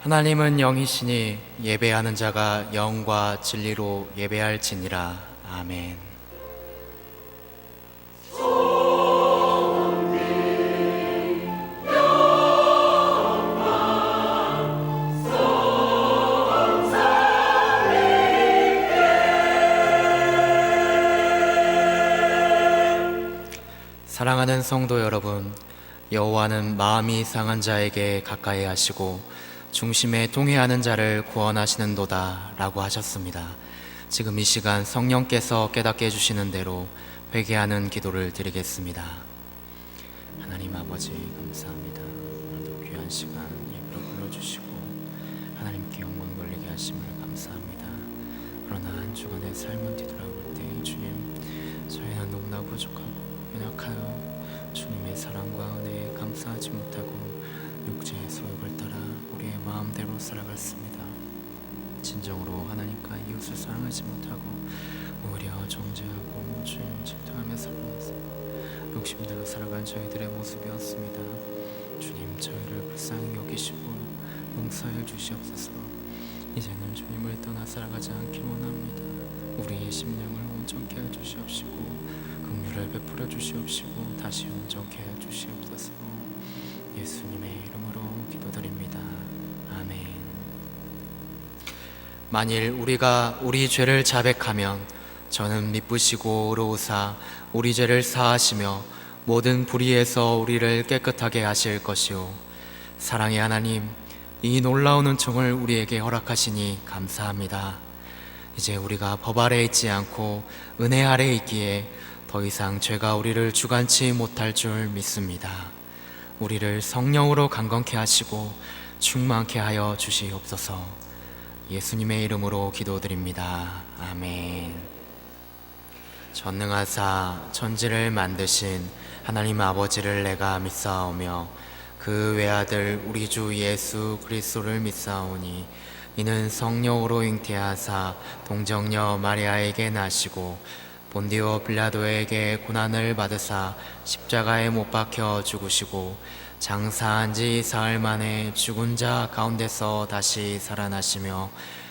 하나님은 영이시니 예배하는 자가 영과 진리로 예배할지니라. 아멘. 사랑하는 성도 여러분, 여호와는 마음이 상한 자에게 가까이 하시고 중심에 통회하는 자를 구원하시는도다 라고 하셨습니다. 지금 이 시간 성령께서 깨닫게 해주시는 대로 회개하는 기도를 드리겠습니다. 하나님 아버지 감사합니다. 오늘도 귀한 시간 예배로 불러주시고 하나님께 영광 돌리게 하심을 감사합니다. 그러나 한 주간의 삶을 뒤돌아볼 때 주님, 저희는 너무나 부족하고 연약하여 주님의 사랑과 은혜에 감사하지 못하고 육체의 소욕을 따라 우리의 마음대로 살아갔습니다. 진정으로 하나님과 이웃을 사랑하지 못하고 오히려 정죄하고 주님 질투하며 살아가서 욕심대로 살아간 저희들의 모습이었습니다. 주님, 저희를 불쌍히 여기시고 용서해 주시옵소서. 이제는 주님을 떠나 살아가지 않기 원합니다. 우리의 심령을 온전케 해 주시옵시고 긍휼을 베풀어 주시옵시고 다시 온전케 해 주시옵소서. 예수님의 이름으로 기도드립니다. 아멘. 만일 우리가 우리 죄를 자백하면 저는 미쁘시고 의로우사 우리 죄를 사하시며 모든 불의에서 우리를 깨끗하게 하실 것이요 사랑의 하나님, 이 놀라운 은총을 우리에게 허락하시니 감사합니다. 이제 우리가 법 아래 있지 않고 은혜 아래 있기에 더 이상 죄가 우리를 주관치 못할 줄 믿습니다. 우리를 성령으로 강건케 하시고 충만케 하여 주시옵소서. 예수님의 이름으로 기도드립니다. 아멘. 전능하사 천지를 만드신 하나님 아버지를 내가 믿사오며 그 외아들 우리 주 예수 그리스도를 믿사오니 이는 성령으로 잉태하사 동정녀 마리아에게 나시고 본디오 빌라도에게 고난을 받으사 십자가에 못 박혀 죽으시고 장사한 지 사흘 만에 죽은 자 가운데서 다시 살아나시며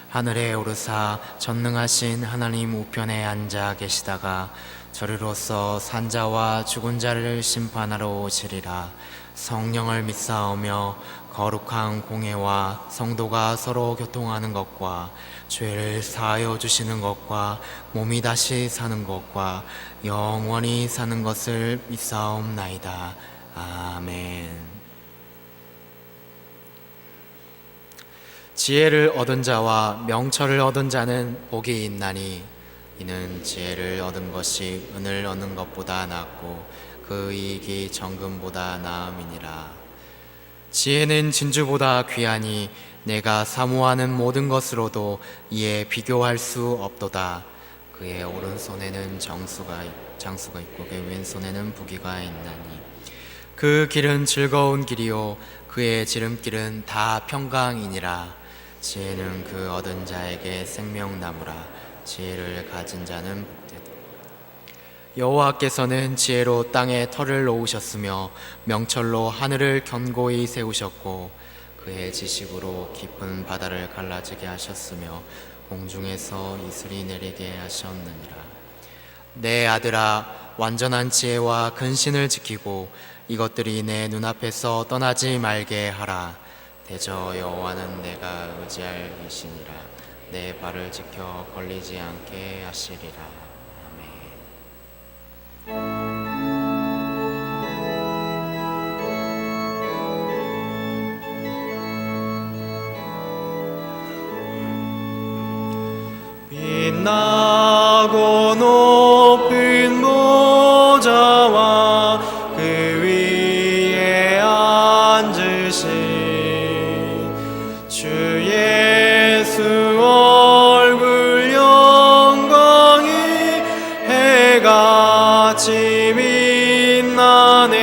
하늘에 오르사 전능하신 하나님 우편에 앉아 계시다가 저리로서 산자와 죽은 자를 심판하러 오시리라. 성령을 믿사오며 거룩한 공회와 성도가 서로 교통하는 것과 죄를 사하여 주시는 것과 몸이 다시 사는 것과 영원히 사는 것을 믿사옵나이다. 아멘. 지혜를 얻은 자와 명철을 얻은 자는 복이 있나니 이는 지혜를 얻은 것이 은을 얻는 것보다 낫고 그 이익이 정금보다 나음이니라. 지혜는 진주보다 귀하니 내가 사모하는 모든 것으로도 이에 비교할 수 없도다. 그의 오른손에는 장수가 있고 그의 왼손에는 부귀가 있나니 그 길은 즐거운 길이요 그의 지름길은 다 평강이니라. 지혜는 그 얻은 자에게 생명나무라. 지혜를 가진 자는 복되다. 여호와께서는 지혜로 땅에 터를 놓으셨으며 명철로 하늘을 견고히 세우셨고 그의 지식으로 깊은 바다를 갈라지게 하셨으며 공중에서 이슬이 내리게 하셨느니라. 내 아들아, 완전한 지혜와 근신을 지키고 이것들이 내 눈앞에서 떠나지 말게 하라. 대저 여호와는 내가 의지할 이시니라. 내 발을 지켜 걸리지 않게 하시리라. 빛나고 높은 보좌와 그 위에 앉으신 주 예수 얼굴 영광이 해같이 빛나네.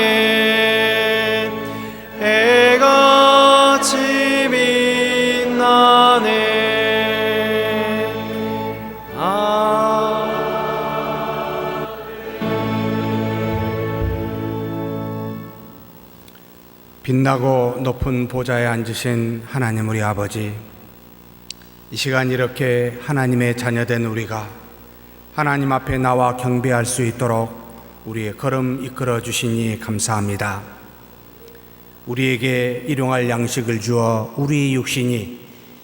해같이 빛나네. 빛나고 높은 보좌에 앉으신 하나님 우리 아버지, 이 시간 이렇게 하나님의 자녀된 우리가 하나님 앞에 나와 경배할 수 있도록 우리의 걸음 이끌어 주시니 감사합니다. 우리에게 일용할 양식을 주어 우리 육신이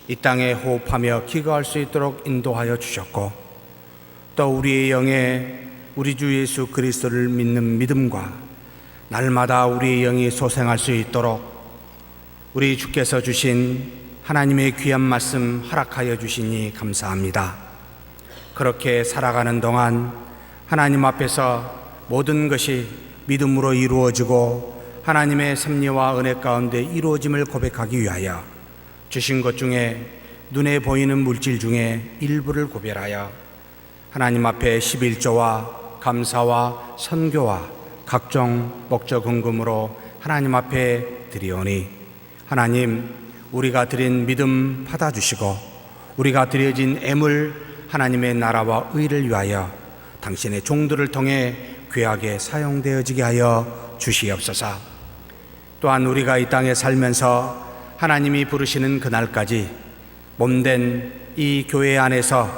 이 땅에 호흡하며 기거할 수 있도록 인도하여 주셨고, 또 우리의 영에 우리 주 예수 그리스도를 믿는 믿음과 날마다 우리의 영이 소생할 수 있도록 우리 주께서 주신 하나님의 귀한 말씀 허락하여 주시니 감사합니다. 그렇게 살아가는 동안 하나님 앞에서 모든 것이 믿음으로 이루어지고 하나님의 섭리와 은혜 가운데 이루어짐을 고백하기 위하여 주신 것 중에 눈에 보이는 물질 중에 일부를 구별하여 하나님 앞에 11조와 감사와 선교와 각종 목적 헌금으로 하나님 앞에 드리오니, 하나님, 우리가 드린 믿음 받아주시고 우리가 드려진 애물 하나님의 나라와 의를 위하여 당신의 종들을 통해 귀하게 사용되어지게 하여 주시옵소서. 또한 우리가 이 땅에 살면서 하나님이 부르시는 그날까지 몸된 이 교회 안에서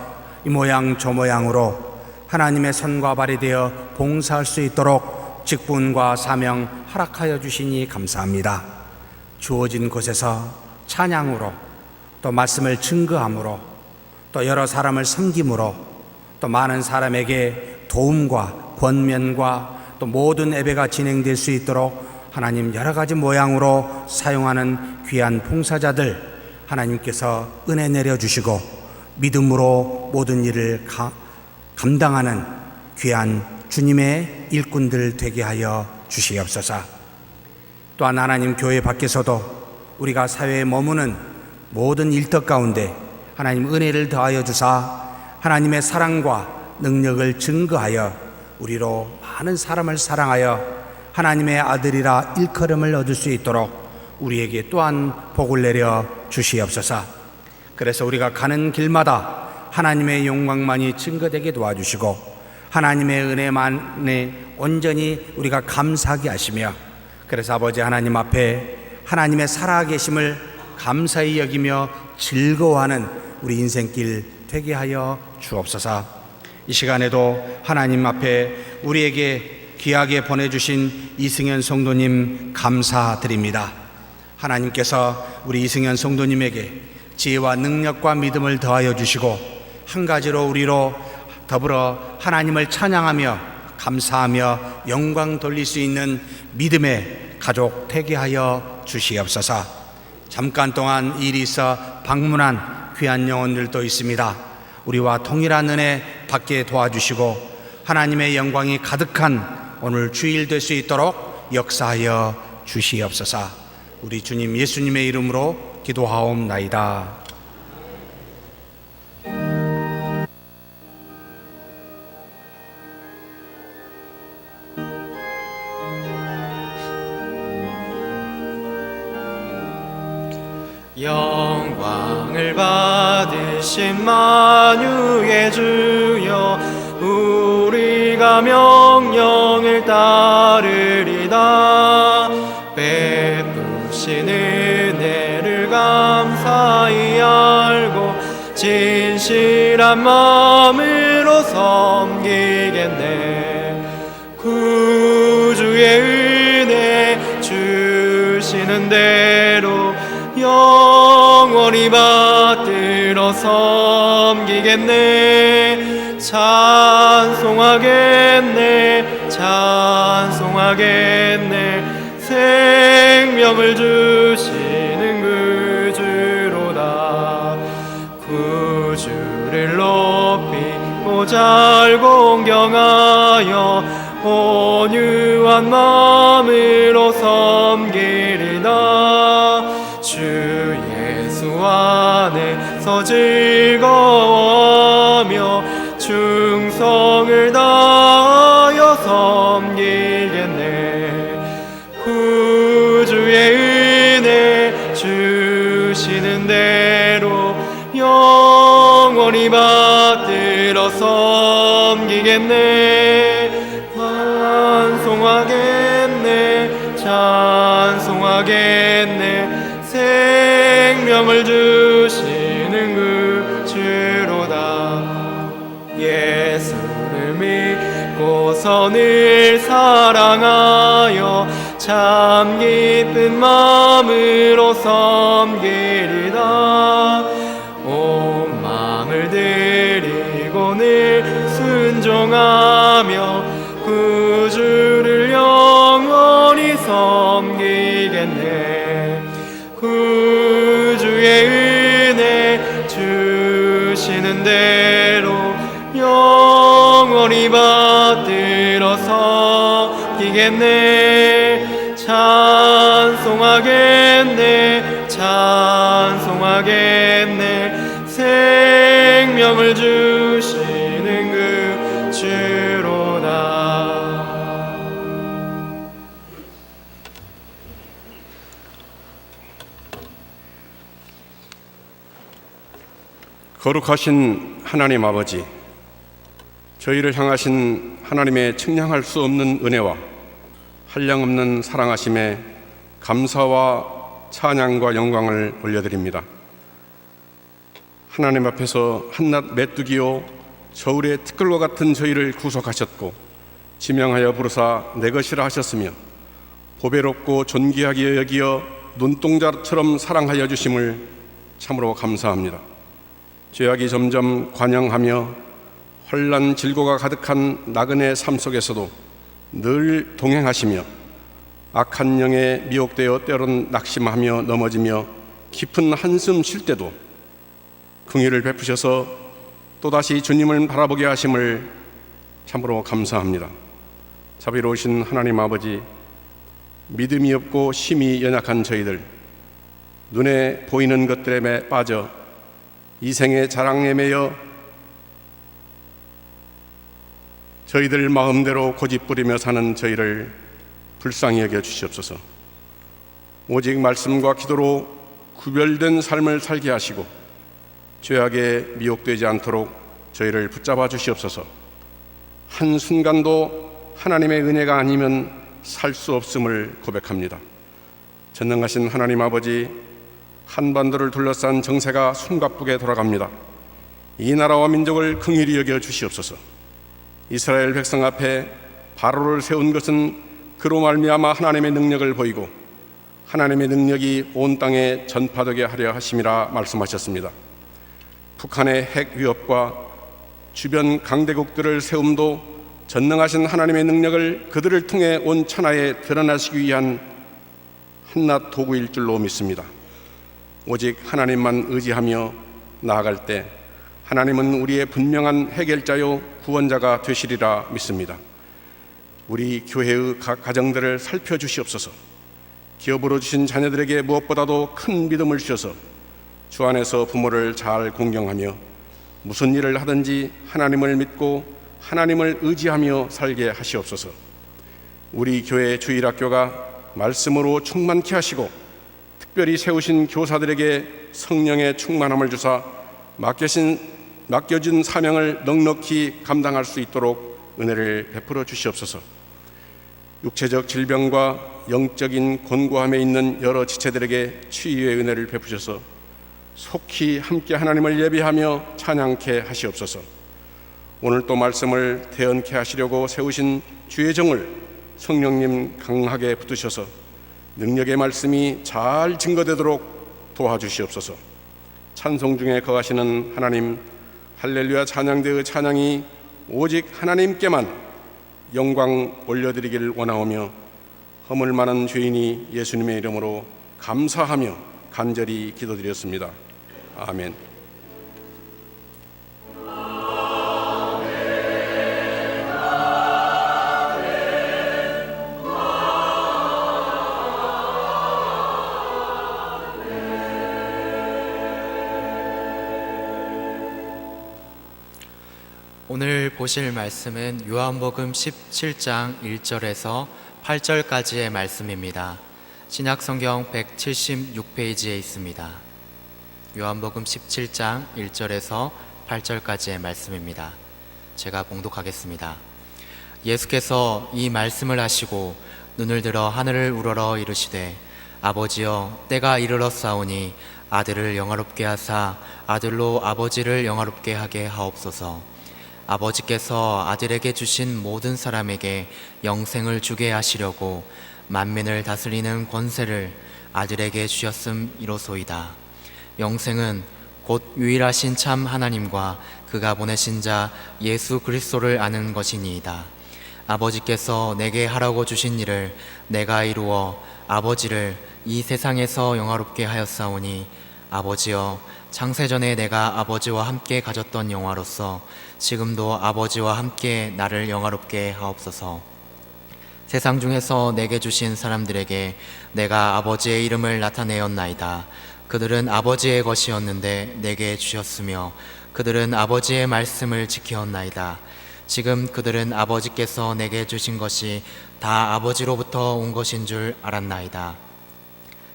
이 모양 저 모양으로 하나님의 손과 발이 되어 봉사할 수 있도록 직분과 사명 허락하여 주시니 감사합니다. 주어진 곳에서 찬양으로, 또 말씀을 증거함으로, 또 여러 사람을 섬김으로, 또 많은 사람에게 도움과 권면과 또 모든 예배가 진행될 수 있도록 하나님 여러 가지 모양으로 사용하는 귀한 봉사자들 하나님께서 은혜 내려주시고 믿음으로 모든 일을 감당하는 귀한 주님의 일꾼들 되게 하여 주시옵소서. 또한 하나님, 교회 밖에서도 우리가 사회에 머무는 모든 일터 가운데 하나님 은혜를 더하여 주사 하나님의 사랑과 능력을 증거하여 우리로 많은 사람을 사랑하여 하나님의 아들이라 일컬음을 얻을 수 있도록 우리에게 또한 복을 내려 주시옵소서. 그래서 우리가 가는 길마다 하나님의 영광만이 증거되게 도와주시고 하나님의 은혜만에 온전히 우리가 감사하게 하시며, 그래서 아버지 하나님 앞에 하나님의 살아계심을 감사히 여기며 즐거워하는 우리 인생길 되게 하여 주옵소서. 이 시간에도 하나님 앞에 우리에게 귀하게 보내주신 이승현 성도님 감사드립니다. 하나님께서 우리 이승현 성도님에게 지혜와 능력과 믿음을 더하여 주시고 한 가지로 우리로 더불어 하나님을 찬양하며 감사하며 영광 돌릴 수 있는 믿음의 가족 되게 하여 주시옵소서. 잠깐 동안 일이 있어 방문한 귀한 영혼들도 있습니다. 우리와 동일한 은혜 받게 도와주시고 하나님의 영광이 가득한 오늘 주일 될 수 있도록 역사하여 주시옵소서. 우리 주님 예수님의 이름으로 기도하옵나이다. 영광을 받으신 만유의 주여, 우리가 명령을 따르리다. 베푸신 은혜를 감사히 알고 진실한 마음으로 섬기겠네. 구주의 은혜 주시는 대로 영원히 받들어 섬기겠네. 찬송하겠네, 찬송하겠네. 생명을 주시는 그 주로다. 구주를 높이 보잘 공경하여 온유한 마음으로 섬기리다. 주 예수 안에서 즐거워하며 충성을 다하여 섬기겠네. 구주의 은혜 주시는 대로 영원히 받들어 섬기겠네. 찬송하겠네, 찬송하겠네. 선을 사랑하여 참 기쁜 마음으로 섬기리다. 온 마음을 드리고 늘 순종하며 구주를 영원히 섬기겠네. 구주의 은혜 주시는 대로 영원히 받들어 섬기겠네. 찬송하겠네, 찬송하겠네. 생명을 주시는 그 주로다. 거룩하신 하나님 아버지, 저희를 향하신 하나님의 측량할 수 없는 은혜와 한량없는 사랑하심에 감사와 찬양과 영광을 올려드립니다. 하나님 앞에서 한낱 메뚜기요 저울의 티끌과 같은 저희를 구속하셨고 지명하여 부르사 내 것이라 하셨으며 보배롭고 존귀하게 여기어 눈동자처럼 사랑하여 주심을 참으로 감사합니다. 죄악이 점점 관영하며 혼란 질고가 가득한 나그네 삶 속에서도 늘 동행하시며 악한 영에 미혹되어 때론 낙심하며 넘어지며 깊은 한숨 쉴 때도 긍휼을 베푸셔서 또다시 주님을 바라보게 하심을 참으로 감사합니다. 자비로우신 하나님 아버지, 믿음이 없고 심히 연약한 저희들, 눈에 보이는 것들에 빠져 이생의 자랑에 매여 저희들 마음대로 고집부리며 사는 저희를 불쌍히 여겨 주시옵소서. 오직 말씀과 기도로 구별된 삶을 살게 하시고 죄악에 미혹되지 않도록 저희를 붙잡아 주시옵소서. 한순간도 하나님의 은혜가 아니면 살 수 없음을 고백합니다. 전능하신 하나님 아버지, 한반도를 둘러싼 정세가 숨가쁘게 돌아갑니다. 이 나라와 민족을 긍휼히 여겨 주시옵소서. 이스라엘 백성 앞에 바로를 세운 것은 그로 말미암아 하나님의 능력을 보이고 하나님의 능력이 온 땅에 전파되게 하려 하심이라 말씀하셨습니다. 북한의 핵 위협과 주변 강대국들을 세움도 전능하신 하나님의 능력을 그들을 통해 온 천하에 드러나시기 위한 한낱 도구일 줄로 믿습니다. 오직 하나님만 의지하며 나아갈 때 하나님은 우리의 분명한 해결자요 구원자가 되시리라 믿습니다. 우리 교회의 각 가정들을 살펴주시옵소서. 기업으로 주신 자녀들에게 무엇보다도 큰 믿음을 주셔서 주 안에서 부모를 잘 공경하며 무슨 일을 하든지 하나님을 믿고 하나님을 의지하며 살게 하시옵소서. 우리 교회 주일학교가 말씀으로 충만케 하시고 특별히 세우신 교사들에게 성령의 충만함을 주사 맡겨진 사명을 넉넉히 감당할 수 있도록 은혜를 베풀어 주시옵소서. 육체적 질병과 영적인 곤고함에 있는 여러 지체들에게 치유의 은혜를 베푸셔서 속히 함께 하나님을 예배하며 찬양케 하시옵소서. 오늘 또 말씀을 대언케 하시려고 세우신 주의 정을 성령님 강하게 붙드셔서 능력의 말씀이 잘 증거되도록 도와주시옵소서. 찬송 중에 거하시는 하나님, 할렐루야 찬양대의 찬양이 오직 하나님께만 영광 올려드리기를 원하오며 허물 많은 죄인이 예수님의 이름으로 감사하며 간절히 기도드렸습니다. 아멘. 오늘 보실 말씀은 요한복음 17장 1절에서 8절까지의 말씀입니다. 신약성경 176페이지에 있습니다. 요한복음 17장 1절에서 8절까지의 말씀입니다. 제가 봉독하겠습니다. 예수께서 이 말씀을 하시고 눈을 들어 하늘을 우러러 이르시되 아버지여 때가 이르렀사오니 아들을 영화롭게 하사 아들로 아버지를 영화롭게 하게 하옵소서. 아버지께서 아들에게 주신 모든 사람에게 영생을 주게 하시려고 만민을 다스리는 권세를 아들에게 주셨음이로소이다. 영생은 곧 유일하신 참 하나님과 그가 보내신 자 예수 그리스도를 아는 것이니이다. 아버지께서 내게 하라고 주신 일을 내가 이루어 아버지를 이 세상에서 영화롭게 하였사오니 아버지여, 창세전에 내가 아버지와 함께 가졌던 영화로서 지금도 아버지와 함께 나를 영화롭게 하옵소서. 세상 중에서 내게 주신 사람들에게 내가 아버지의 이름을 나타내었나이다. 그들은 아버지의 것이었는데 내게 주셨으며 그들은 아버지의 말씀을 지켰나이다. 지금 그들은 아버지께서 내게 주신 것이 다 아버지로부터 온 것인 줄 알았나이다.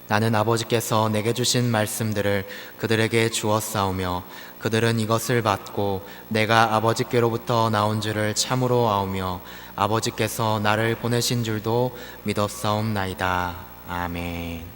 나는 아버지께서 내게 주신 말씀들을 그들에게 주었사오며 그들은 이것을 받고 내가 아버지께로부터 나온 줄을 참으로 아오며 아버지께서 나를 보내신 줄도 믿었사옵나이다. 아멘.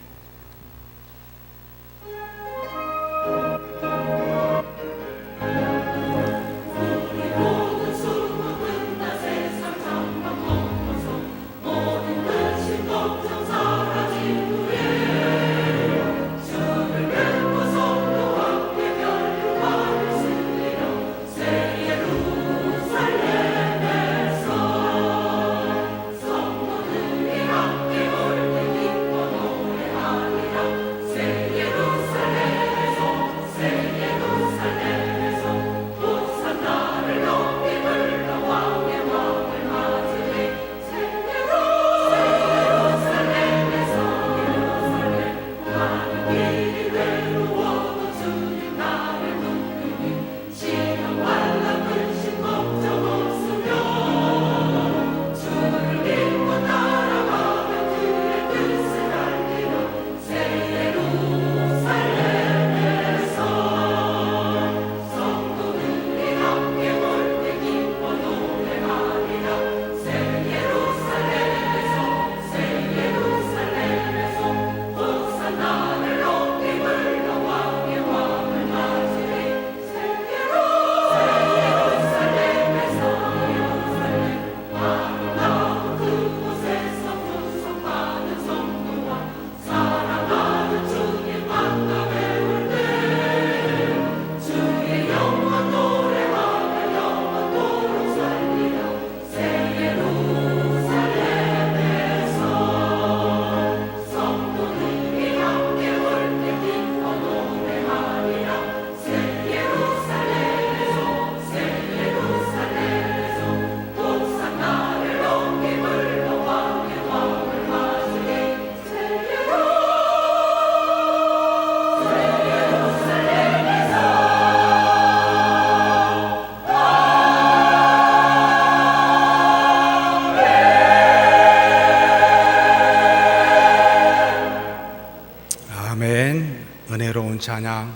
아멘. 은혜로운 찬양,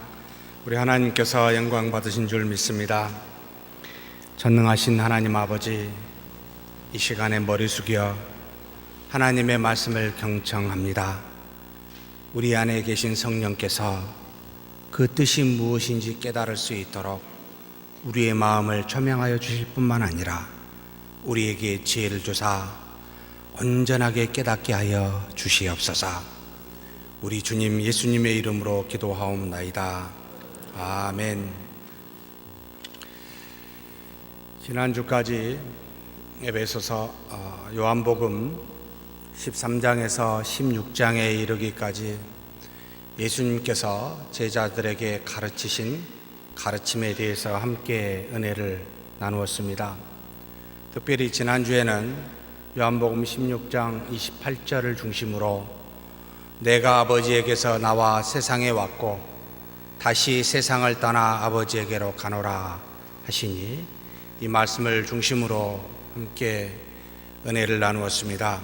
우리 하나님께서 영광 받으신 줄 믿습니다. 전능하신 하나님 아버지, 이 시간에 머리 숙여 하나님의 말씀을 경청합니다. 우리 안에 계신 성령께서 그 뜻이 무엇인지 깨달을 수 있도록 우리의 마음을 조명하여 주실 뿐만 아니라 우리에게 지혜를 주사 온전하게 깨닫게 하여 주시옵소서. 우리 주님 예수님의 이름으로 기도하옵나이다. 아멘. 지난주까지 에베소서 요한복음 13장에서 16장에 이르기까지 예수님께서 제자들에게 가르치신 가르침에 대해서 함께 은혜를 나누었습니다. 특별히 지난주에는 요한복음 16장 28절을 중심으로 내가 아버지에게서 나와 세상에 왔고 다시 세상을 떠나 아버지에게로 가노라 하시니 이 말씀을 중심으로 함께 은혜를 나누었습니다.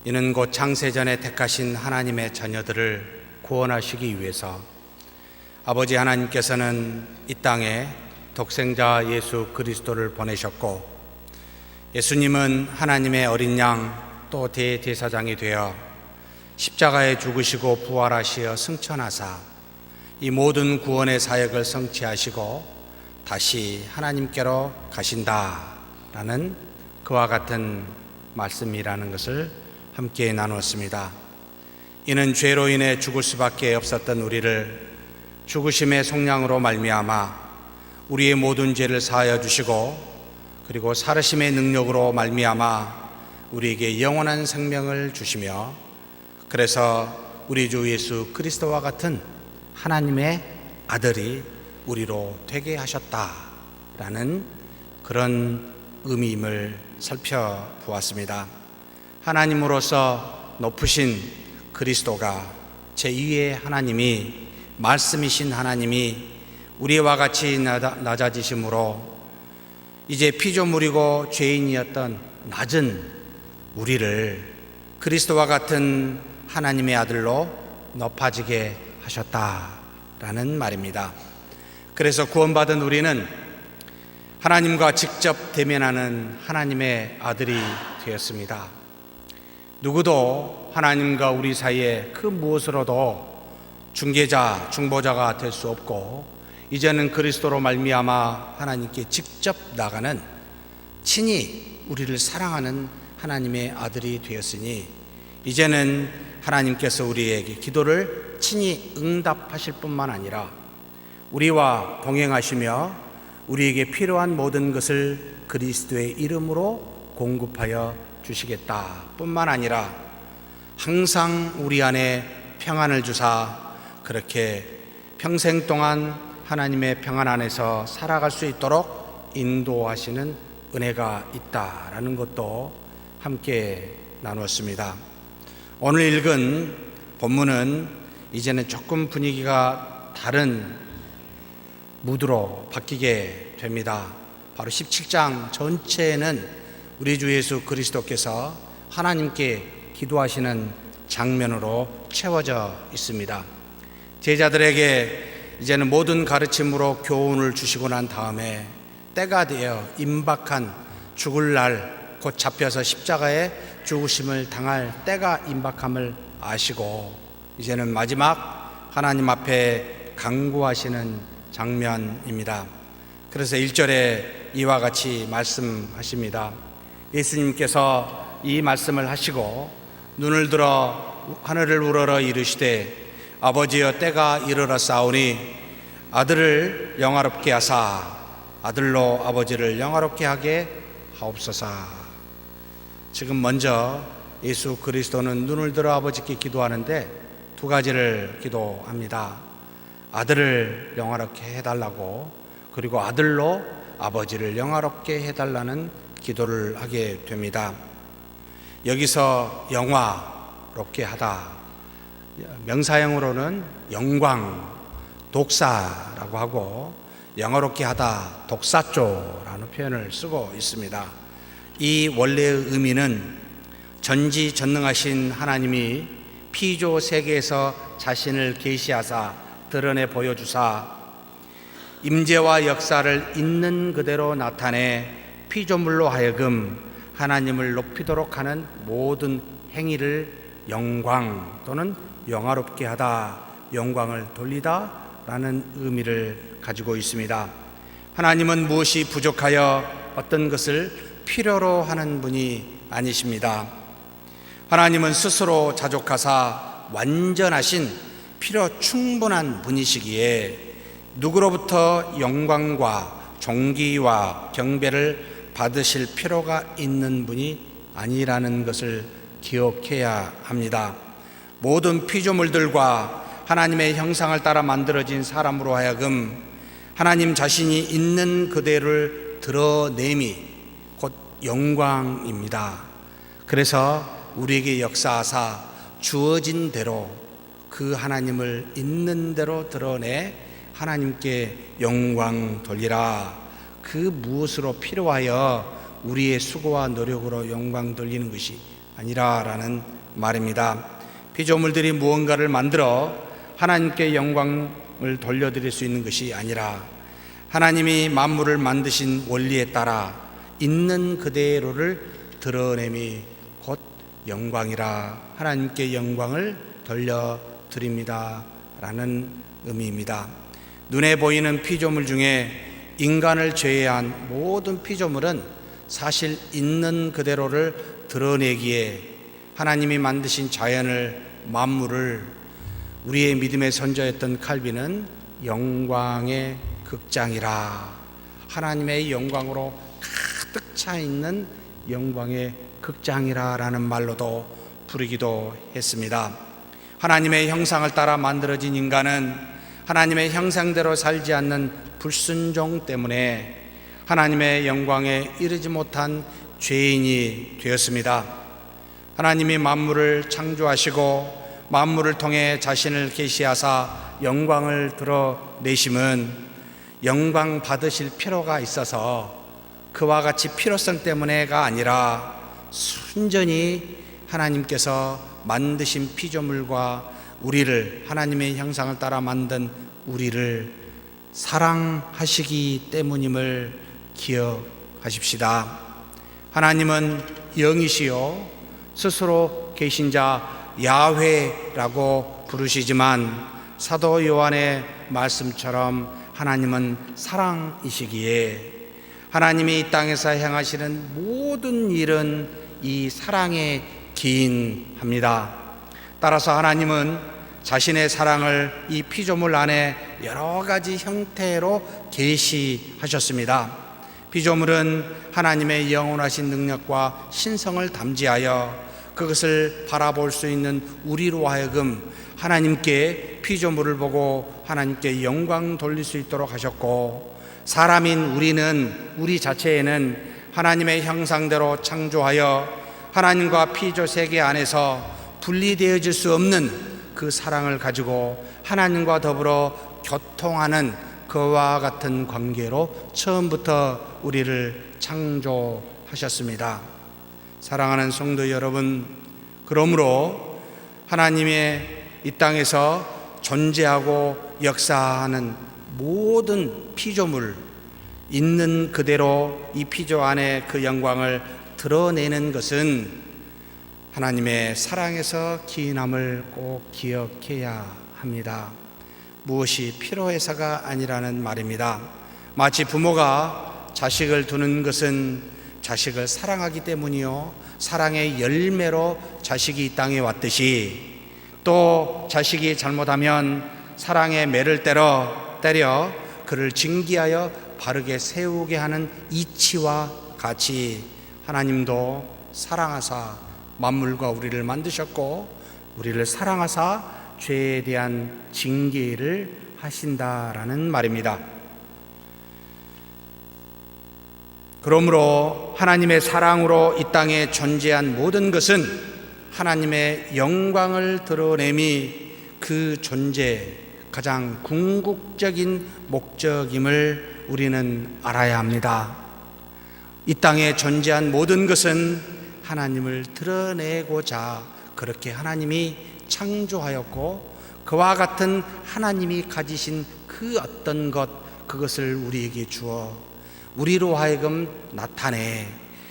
이는 곧 창세전에 택하신 하나님의 자녀들을 구원하시기 위해서 아버지 하나님께서는 이 땅에 독생자 예수 그리스도를 보내셨고 예수님은 하나님의 어린 양 또 대제사장이 되어 십자가에 죽으시고 부활하시어 승천하사 이 모든 구원의 사역을 성취하시고 다시 하나님께로 가신다라는 그와 같은 말씀이라는 것을 함께 나누었습니다. 이는 죄로 인해 죽을 수밖에 없었던 우리를 죽으심의 속량으로 말미암아 우리의 모든 죄를 사하여 주시고, 그리고 살으심의 능력으로 말미암아 우리에게 영원한 생명을 주시며, 그래서 우리 주 예수 그리스도와 같은 하나님의 아들이 우리로 되게 하셨다라는 그런 의미임을 살펴보았습니다. 하나님으로서 높으신 그리스도가, 제2의 하나님이, 말씀이신 하나님이 우리와 같이 낮아지심으로 이제 피조물이고 죄인이었던 낮은 우리를 그리스도와 같은 하나님의 아들로 높아지게 하셨다라는 말입니다. 그래서 구원받은 우리는 하나님과 직접 대면하는 하나님의 아들이 되었습니다. 누구도 하나님과 우리 사이에 그 무엇으로도 중개자, 중보자가 될 수 없고, 이제는 그리스도로 말미암아 하나님께 직접 나가는, 친히 우리를 사랑하는 하나님의 아들이 되었으니, 이제는 하나님께서 우리에게 기도를 친히 응답하실 뿐만 아니라 우리와 동행하시며 우리에게 필요한 모든 것을 그리스도의 이름으로 공급하여 주시겠다 뿐만 아니라 항상 우리 안에 평안을 주사 그렇게 평생 동안 하나님의 평안 안에서 살아갈 수 있도록 인도하시는 은혜가 있다라는 것도 함께 나누었습니다. 오늘 읽은 본문은 이제는 조금 분위기가 다른 무드로 바뀌게 됩니다. 바로 17장 전체에는 우리 주 예수 그리스도께서 하나님께 기도하시는 장면으로 채워져 있습니다. 제자들에게 이제는 모든 가르침으로 교훈을 주시고 난 다음에 때가 되어 임박한 죽을 날, 곧 잡혀서 십자가에 죽으심을 당할 때가 임박함을 아시고 이제는 마지막 하나님 앞에 간구하시는 장면입니다. 그래서 1절에 이와 같이 말씀하십니다. 예수님께서 이 말씀을 하시고 눈을 들어 하늘을 우러러 이르시되 아버지여 때가 이르렀사오니 아들을 영화롭게 하사 아들로 아버지를 영화롭게 하게 하옵소서. 지금 먼저 예수 그리스도는 눈을 들어 아버지께 기도하는데 두 가지를 기도합니다. 아들을 영화롭게 해달라고, 그리고 아들로 아버지를 영화롭게 해달라는 기도를 하게 됩니다. 여기서 영화롭게 하다, 명사형으로는 영광, 독사라고 하고 영화롭게 하다, 독사조라는 표현을 쓰고 있습니다. 이 원래의 의미는 전지전능하신 하나님이 피조 세계에서 자신을 계시하사 드러내 보여주사 임재와 역사를 있는 그대로 나타내 피조물로 하여금 하나님을 높이도록 하는 모든 행위를 영광 또는 영화롭게 하다, 영광을 돌리다 라는 의미를 가지고 있습니다. 하나님은 무엇이 부족하여 어떤 것을 필요로 하는 분이 아니십니다. 하나님은 스스로 자족하사 완전하신 필요 충분한 분이시기에 누구로부터 영광과 존귀와 경배를 받으실 필요가 있는 분이 아니라는 것을 기억해야 합니다. 모든 피조물들과 하나님의 형상을 따라 만들어진 사람으로 하여금 하나님 자신이 있는 그대로를 드러냄이 곧 영광입니다. 그래서 우리에게 역사하사 주어진 대로 그 하나님을 있는 대로 드러내 하나님께 영광 돌리라. 그 무엇으로 필요하여 우리의 수고와 노력으로 영광 돌리는 것이 아니라라는 말입니다. 피조물들이 무언가를 만들어 하나님께 영광을 돌려드릴 수 있는 것이 아니라 하나님이 만물을 만드신 원리에 따라 있는 그대로를 드러냄이 곧 영광이라 하나님께 영광을 돌려드립니다 라는 의미입니다. 눈에 보이는 피조물 중에 인간을 제외한 모든 피조물은 사실 있는 그대로를 드러내기에 하나님이 만드신 자연을, 만물을 우리의 믿음의 선조였던 칼빈은 영광의 극장이라, 하나님의 영광으로 가득 차 있는 영광의 극장이라라는 말로도 부르기도 했습니다. 하나님의 형상을 따라 만들어진 인간은 하나님의 형상대로 살지 않는 불순종 때문에 하나님의 영광에 이르지 못한 죄인이 되었습니다. 하나님이 만물을 창조하시고 만물을 통해 자신을 계시하사 영광을 드러내심은 영광 받으실 필요가 있어서 그와 같이 필요성 때문에가 아니라 순전히 하나님께서 만드신 피조물과 우리를, 하나님의 형상을 따라 만든 우리를 사랑하시기 때문임을 기억하십시다. 하나님은 영이시요 스스로 계신 자 야훼라고 부르시지만 사도 요한의 말씀처럼 하나님은 사랑이시기에 하나님이 이 땅에서 행하시는 모든 일은 이 사랑에 기인합니다. 따라서 하나님은 자신의 사랑을 이 피조물 안에 여러 가지 형태로 계시하셨습니다. 피조물은 하나님의 영원하신 능력과 신성을 담지하여 그것을 바라볼 수 있는 우리로 하여금 하나님께 피조물을 보고 하나님께 영광 돌릴 수 있도록 하셨고, 사람인 우리 자체에는 하나님의 형상대로 창조하여 하나님과 피조 세계 안에서 분리되어질 수 없는 그 사랑을 가지고 하나님과 더불어 교통하는 그와 같은 관계로 처음부터 우리를 창조하셨습니다. 사랑하는 성도 여러분, 그러므로 하나님의 이 땅에서 존재하고 역사하는 모든 피조물, 있는 그대로 이 피조 안에 그 영광을 드러내는 것은 하나님의 사랑에서 기인함을 꼭 기억해야 합니다. 무엇이 필요해서가 아니라는 말입니다. 마치 부모가 자식을 두는 것은 자식을 사랑하기 때문이요, 사랑의 열매로 자식이 이 땅에 왔듯이, 또 자식이 잘못하면 사랑의 매를 때려 그를 징계하여 바르게 세우게 하는 이치와 같이 하나님도 사랑하사 만물과 우리를 만드셨고 우리를 사랑하사 죄에 대한 징계를 하신다라는 말입니다. 그러므로 하나님의 사랑으로 이 땅에 존재한 모든 것은 하나님의 영광을 드러냄이 그 존재 가장 궁극적인 목적임을 우리는 알아야 합니다. 이 땅에 존재한 모든 것은 하나님을 드러내고자 그렇게 하나님이 창조하였고, 그와 같은 하나님이 가지신 그 어떤 것, 그것을 우리에게 주어 우리로 하여금 나타내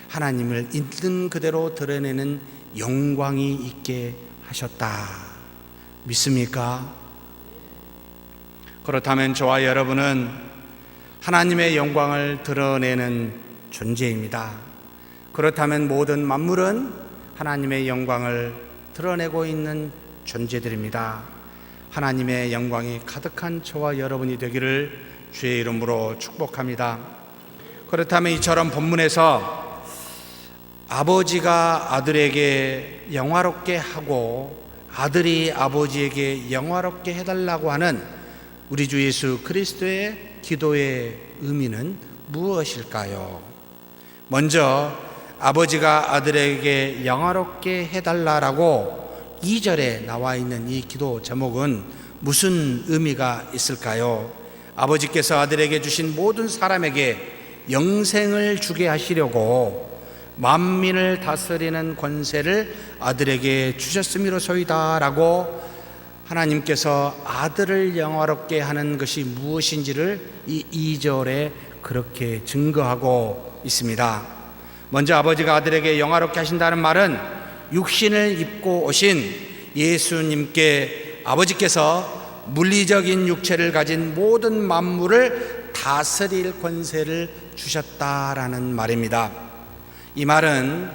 하나님을 있는 그대로 드러내는 영광이 있게 하셨다. 믿습니까? 그렇다면 저와 여러분은 하나님의 영광을 드러내는 존재입니다. 그렇다면 모든 만물은 하나님의 영광을 드러내고 있는 존재들입니다. 하나님의 영광이 가득한 저와 여러분이 되기를 주의 이름으로 축복합니다. 그렇다면 이처럼 본문에서 아버지가 아들에게 영화롭게 하고 아들이 아버지에게 영화롭게 해달라고 하는 우리 주 예수 그리스도의 기도의 의미는 무엇일까요? 먼저 아버지가 아들에게 영화롭게 해달라고 2절에 나와 있는 이 기도 제목은 무슨 의미가 있을까요? 아버지께서 아들에게 주신 모든 사람에게 영생을 주게 하시려고 만민을 다스리는 권세를 아들에게 주셨음이로소이다 라고 하나님께서 아들을 영화롭게 하는 것이 무엇인지를 이 2절에 그렇게 증거하고 있습니다. 먼저 아버지가 아들에게 영화롭게 하신다는 말은 육신을 입고 오신 예수님께 아버지께서 물리적인 육체를 가진 모든 만물을 다스릴 권세를 주셨다라는 말입니다. 이 말은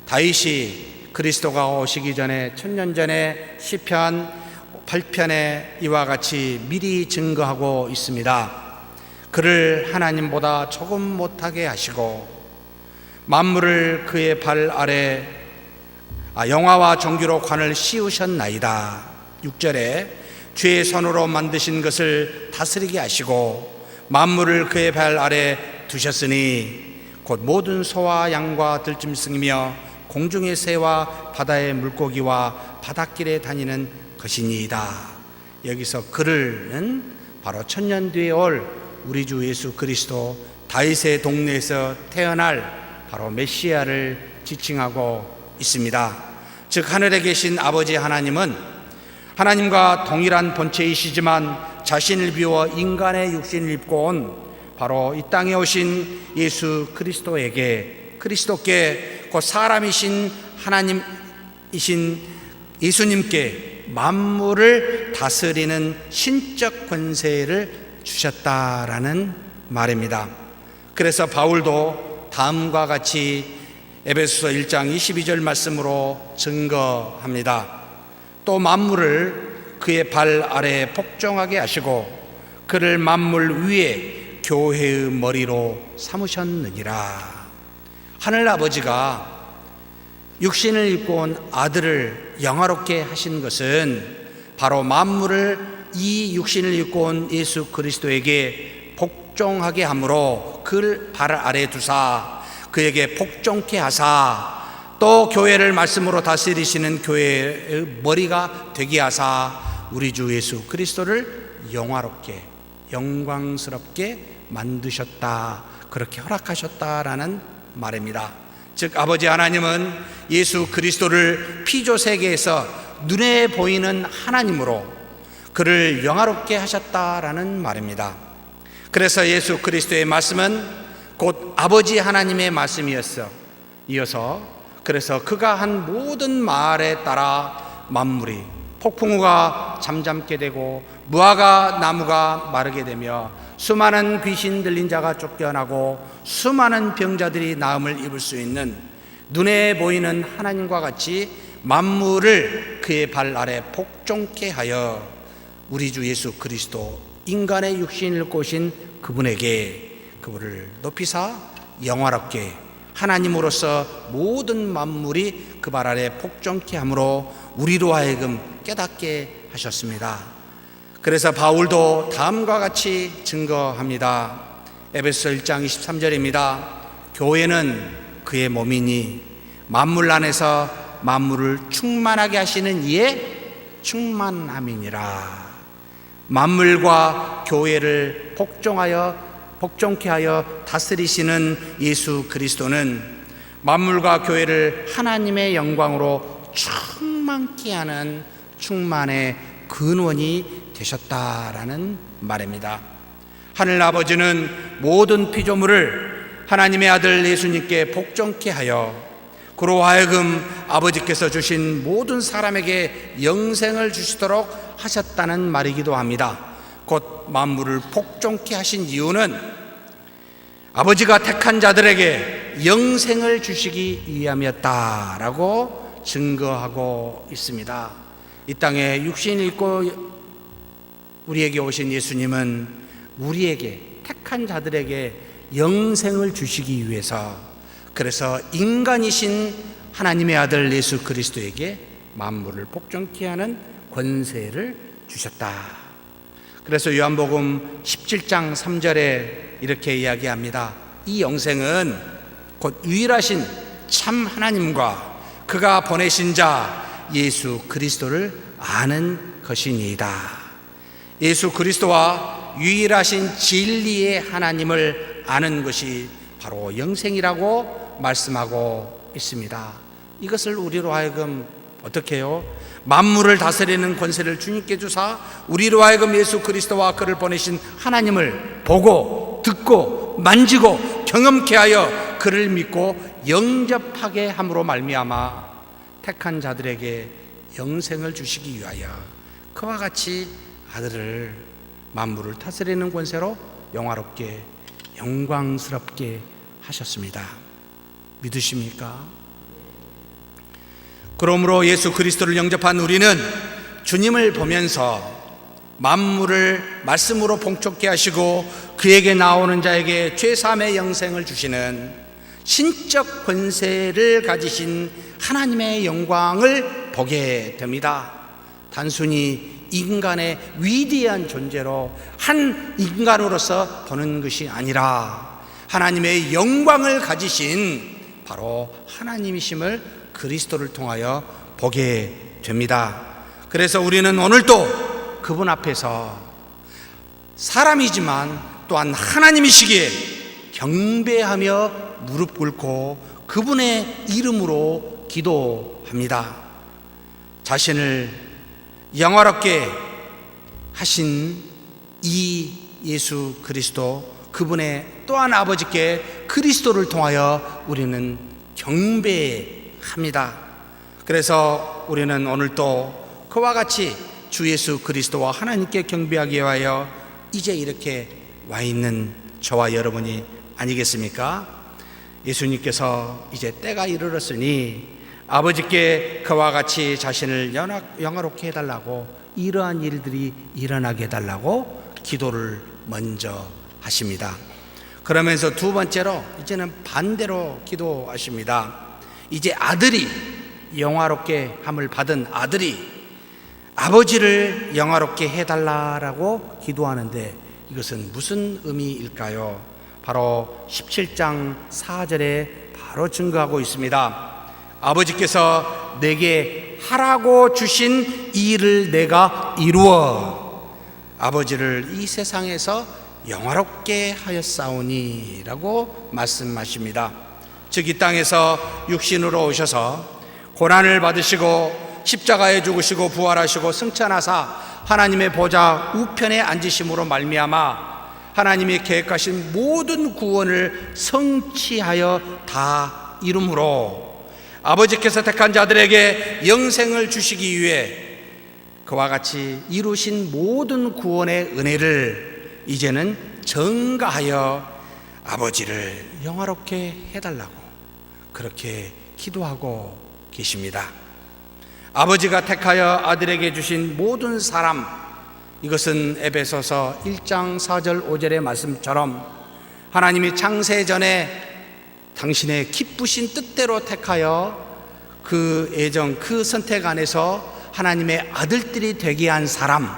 다윗이 그리스도가 오시기 전에 1000년 전에 시편 8편에 이와 같이 미리 증거하고 있습니다. 그를 하나님보다 조금 못하게 하시고 만물을 그의 발 아래 영화와 정규로 관을 씌우셨나이다. 6절에 주의 손으로 만드신 것을 다스리게 하시고 만물을 그의 발 아래 두셨으니 곧 모든 소와 양과 들짐승이며 공중의 새와 바다의 물고기와 바닷길에 다니는 것이니이다. 여기서 그를은 바로 1000년 뒤에 올 우리 주 예수 그리스도, 다윗의 동네에서 태어날 바로 메시아를 지칭하고 있습니다. 즉 하늘에 계신 아버지 하나님은 하나님과 동일한 본체이시지만 자신을 비워 인간의 육신을 입고 온 바로 이 땅에 오신 예수 그리스도께 곧 사람이신 하나님이신 예수님께 만물을 다스리는 신적 권세를 주셨다라는 말입니다. 그래서 바울도 다음과 같이 에베소서 1장 22절 말씀으로 증거합니다. 또 만물을 그의 발 아래에 복종하게 하시고 그를 만물 위에 교회의 머리로 삼으셨느니라. 하늘 아버지가 육신을 입고 온 아들을 영화롭게 하신 것은 바로 만물을 이 육신을 입고 온 예수 그리스도에게 복종하게 함으로 그를 발 아래 두사 그에게 복종케 하사 또 교회를 말씀으로 다스리시는 교회의 머리가 되게 하사 우리 주 예수 그리스도를 영화롭게 영광스럽게 만드셨다, 그렇게 허락하셨다라는 말입니다. 즉 아버지 하나님은 예수 그리스도를 피조 세계에서 눈에 보이는 하나님으로 그를 영화롭게 하셨다라는 말입니다. 그래서 예수 그리스도의 말씀은 곧 아버지 하나님의 말씀이었어. 그래서 그가 한 모든 말에 따라 만물이 폭풍우가 잠잠게 되고 무화과 나무가 마르게 되며 수많은 귀신 들린 자가 쫓겨나고 수많은 병자들이 나음을 입을 수 있는 눈에 보이는 하나님과 같이 만물을 그의 발 아래 복종케 하여 우리 주 예수 그리스도 인간의 육신을 꼬신 그분에게 그분을 높이사 영화롭게 하나님으로서 모든 만물이 그 발 아래 복종케 함으로 우리로 하여금 깨닫게 하셨습니다. 그래서 바울도 다음과 같이 증거합니다. 에베소 1장 23절입니다. 교회는 그의 몸이니 만물 안에서 만물을 충만하게 하시는 이의 충만함이니라. 만물과 교회를 복종케 하여 다스리시는 예수 그리스도는 만물과 교회를 하나님의 영광으로 충만케 하는 충만의 근원이 되셨다라는 말입니다. 하늘 아버지는 모든 피조물을 하나님의 아들 예수님께 복종케 하여 그로 하여금 아버지께서 주신 모든 사람에게 영생을 주시도록 하셨다는 말이기도 합니다. 곧 만물을 복종케 하신 이유는 아버지가 택한 자들에게 영생을 주시기 위함이었다라고 증거하고 있습니다. 이 땅에 육신을 입고 우리에게 오신 예수님은 우리에게 택한 자들에게 영생을 주시기 위해서 그래서 인간이신 하나님의 아들 예수 그리스도에게 만물을 복종케 하는 권세를 주셨다. 그래서 요한복음 17장 3절에 이렇게 이야기합니다. 이 영생은 곧 유일하신 참 하나님과 그가 보내신 자 예수 그리스도를 아는 것이니이다. 예수 그리스도와 유일하신 진리의 하나님을 아는 것이 바로 영생이라고 말씀하고 있습니다. 이것을 우리로 하여금 어떻게 해요? 만물을 다스리는 권세를 주님께 주사 우리로 하여금 예수 그리스도와 그를 보내신 하나님을 보고 듣고 만지고 경험케 하여 그를 믿고 영접하게 함으로 말미암아 택한 자들에게 영생을 주시기 위하여 그와 같이 아들을 만물을 다스리는 권세로 영화롭게 영광스럽게 하셨습니다. 믿으십니까? 그러므로 예수 그리스도를 영접한 우리는 주님을 보면서 만물을 말씀으로 봉촉케 하시고 그에게 나오는 자에게 죄사함의 영생을 주시는 신적 권세를 가지신 하나님의 영광을 보게 됩니다. 단순히 인간의 위대한 존재로 한 인간으로서 보는 것이 아니라 하나님의 영광을 가지신 바로 하나님이심을 그리스도를 통하여 보게 됩니다. 그래서 우리는 오늘도 그분 앞에서 사람이지만 또한 하나님이시기에 경배하며 무릎 꿇고 그분의 이름으로 기도합니다. 자신을 영화롭게 하신 이 예수 그리스도, 그분의 또한 아버지께 그리스도를 통하여 우리는 경배합니다. 그래서 우리는 오늘도 그와 같이 주 예수 그리스도와 하나님께 경배하기 위하여 이제 이렇게 와 있는 저와 여러분이 아니겠습니까? 예수님께서 이제 때가 이르렀으니 아버지께 그와 같이 자신을 영화롭게 해달라고, 이러한 일들이 일어나게 해달라고 기도를 먼저 하십니다. 그러면서 두 번째로 이제는 반대로 기도하십니다. 이제 아들이, 영화롭게 함을 받은 아들이 아버지를 영화롭게 해달라고 기도하는데 이것은 무슨 의미일까요? 바로 17장 4절에 바로 증거하고 있습니다. 아버지께서 내게 하라고 주신 일을 내가 이루어 아버지를 이 세상에서 영화롭게 하였사오니 라고 말씀하십니다. 즉 이 땅에서 육신으로 오셔서 고난을 받으시고 십자가에 죽으시고 부활하시고 승천하사 하나님의 보좌 우편에 앉으심으로 말미암아 하나님이 계획하신 모든 구원을 성취하여 다 이루므로 아버지께서 택한 자들에게 영생을 주시기 위해 그와 같이 이루신 모든 구원의 은혜를 이제는 전가하여 아버지를 영화롭게 해달라고 그렇게 기도하고 계십니다. 아버지가 택하여 아들에게 주신 모든 사람, 이것은 에베소서 1장 4절 5절의 말씀처럼 하나님이 창세 전에 당신의 기쁘신 뜻대로 택하여 그 애정, 그 선택 안에서 하나님의 아들들이 되게 한 사람,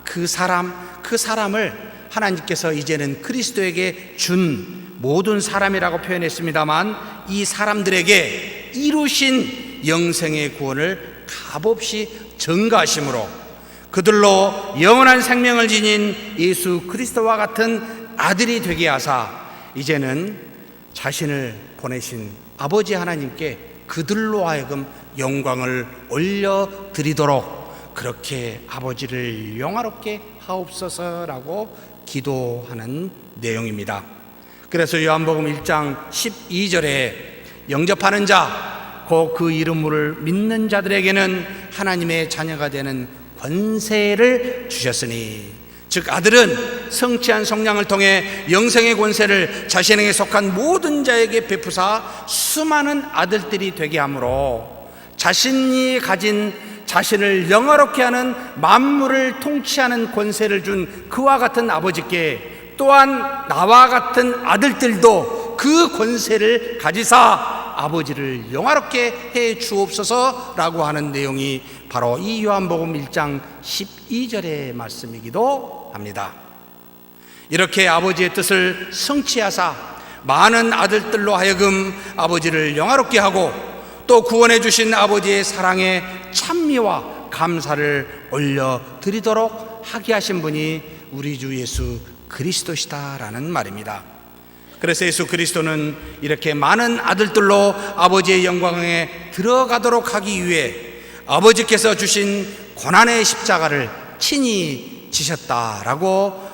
그 사람을 하나님께서 이제는 그리스도에게 준 모든 사람이라고 표현했습니다만 이 사람들에게 이루신 영생의 구원을 값없이 전가하심으로 그들로 영원한 생명을 지닌 예수 그리스도와 같은 아들이 되게 하사 이제는 자신을 보내신 아버지 하나님께 그들로 하여금 영광을 올려드리도록 그렇게 아버지를 영화롭게 하옵소서라고 기도하는 내용입니다. 그래서 요한복음 1장 12절에 영접하는 자 곧 그 이름을 믿는 자들에게는 하나님의 자녀가 되는 권세를 주셨으니, 즉 아들은 성취한 성량을 통해 영생의 권세를 자신에게 속한 모든 자에게 베푸사 수많은 아들들이 되게 하므로 자신이 가진 자신을 영화롭게 하는 만물을 통치하는 권세를 준 그와 같은 아버지께 또한 나와 같은 아들들도 그 권세를 가지사 아버지를 영화롭게 해 주옵소서라고 하는 내용이 바로 이 요한복음 1장 12절의 말씀이기도 합니다. 이렇게 아버지의 뜻을 성취하사 많은 아들들로 하여금 아버지를 영화롭게 하고 또 구원해 주신 아버지의 사랑에 찬미와 감사를 올려드리도록 하게 하신 분이 우리 주 예수 그리스도시다라는 말입니다. 그래서 예수 그리스도는 이렇게 많은 아들들로 아버지의 영광에 들어가도록 하기 위해 아버지께서 주신 고난의 십자가를 친히 지셨다라고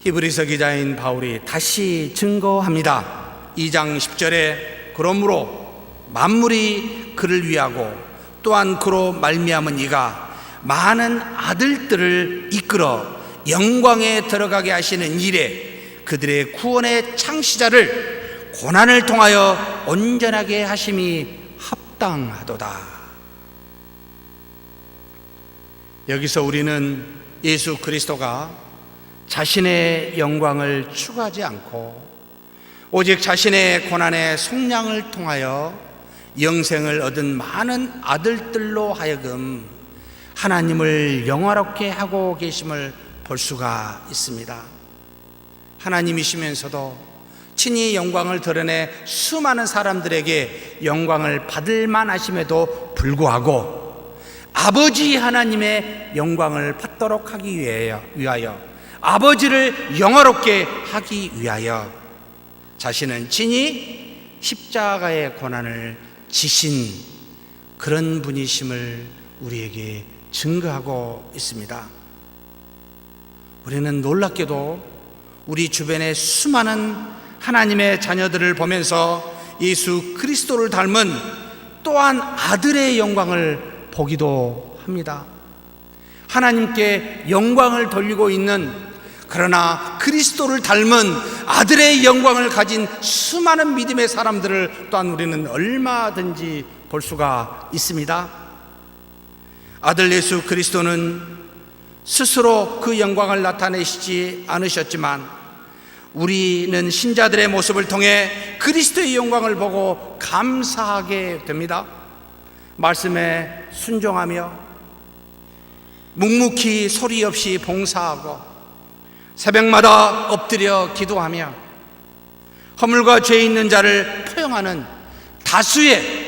히브리서 기자인 바울이 다시 증거합니다. 2장 10절에 그러므로 만물이 그를 위하고 또한 그로 말미암은 이가 많은 아들들을 이끌어 영광에 들어가게 하시는 일에 그들의 구원의 창시자를 고난을 통하여 온전하게 하심이 합당하도다. 여기서 우리는 예수 그리스도가 자신의 영광을 추구하지 않고 오직 자신의 고난의 속량을 통하여 영생을 얻은 많은 아들들로 하여금 하나님을 영화롭게 하고 계심을 볼 수가 있습니다. 하나님이시면서도 친히 영광을 드러내 수많은 사람들에게 영광을 받을 만하심에도 불구하고 아버지 하나님의 영광을 받도록 하기 위하여 아버지를 영화롭게 하기 위하여 자신은 친히 십자가의 고난을 지신 그런 분이심을 우리에게 증거하고 있습니다. 우리는 놀랍게도 우리 주변의 수많은 하나님의 자녀들을 보면서 예수 그리스도를 닮은 또한 아들의 영광을 보기도 합니다. 하나님께 영광을 돌리고 있는, 그러나 그리스도를 닮은 아들의 영광을 가진 수많은 믿음의 사람들을 또한 우리는 얼마든지 볼 수가 있습니다. 아들 예수 그리스도는 스스로 그 영광을 나타내시지 않으셨지만 우리는 신자들의 모습을 통해 그리스도의 영광을 보고 감사하게 됩니다. 말씀에 순종하며 묵묵히 소리 없이 봉사하고 새벽마다 엎드려 기도하며 허물과 죄 있는 자를 포용하는 다수의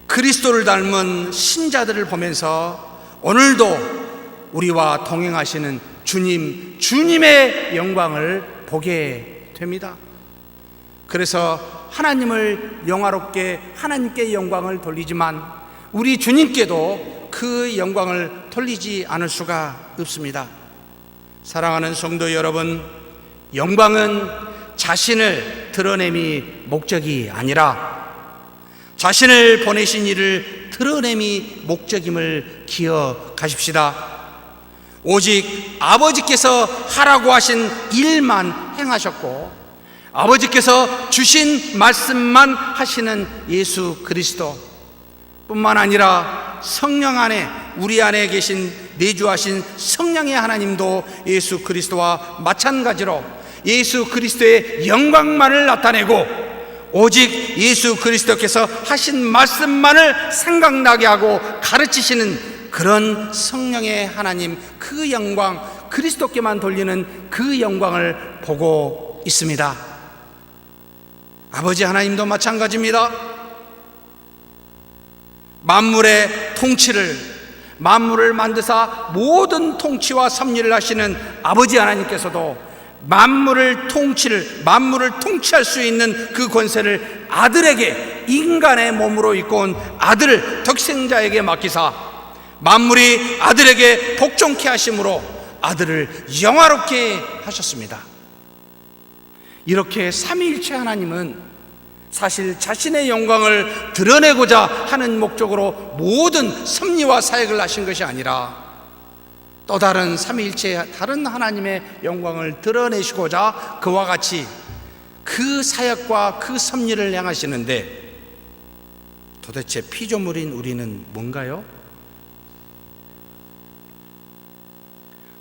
그리스도를 닮은 신자들을 보면서 오늘도 우리와 동행하시는 주님의 영광을 보게 됩니다. 그래서 하나님을 영화롭게 하나님께 영광을 돌리지만 우리 주님께도 그 영광을 돌리지 않을 수가 없습니다. 사랑하는 성도 여러분, 영광은 자신을 드러냄이 목적이 아니라 자신을 보내신 이를 드러냄이 목적임을 기억하십시다. 오직 아버지께서 하라고 하신 일만 행하셨고 아버지께서 주신 말씀만 하시는 예수 그리스도 뿐만 아니라 성령 안에 우리 안에 계신 내주하신 성령의 하나님도 예수 그리스도와 마찬가지로 예수 그리스도의 영광만을 나타내고 오직 예수 그리스도께서 하신 말씀만을 생각나게 하고 가르치시는 그런 성령의 하나님, 그 영광, 그리스도께만 돌리는 그 영광을 보고 있습니다. 아버지 하나님도 마찬가지입니다. 만물의 통치를, 만물을 만드사 모든 통치와 섭리를 하시는 아버지 하나님께서도 만물을 통치할 수 있는 그 권세를 아들에게, 인간의 몸으로 입고 온 아들 독생자에게 맡기사 만물이 아들에게 복종케 하심으로 아들을 영화롭게 하셨습니다. 이렇게 삼위일체 하나님은 사실 자신의 영광을 드러내고자 하는 목적으로 모든 섭리와 사역을 하신 것이 아니라 또 다른 삼위일체 다른 하나님의 영광을 드러내시고자 그와 같이 그 사역과 그 섭리를 행하시는데 도대체 피조물인 우리는 뭔가요?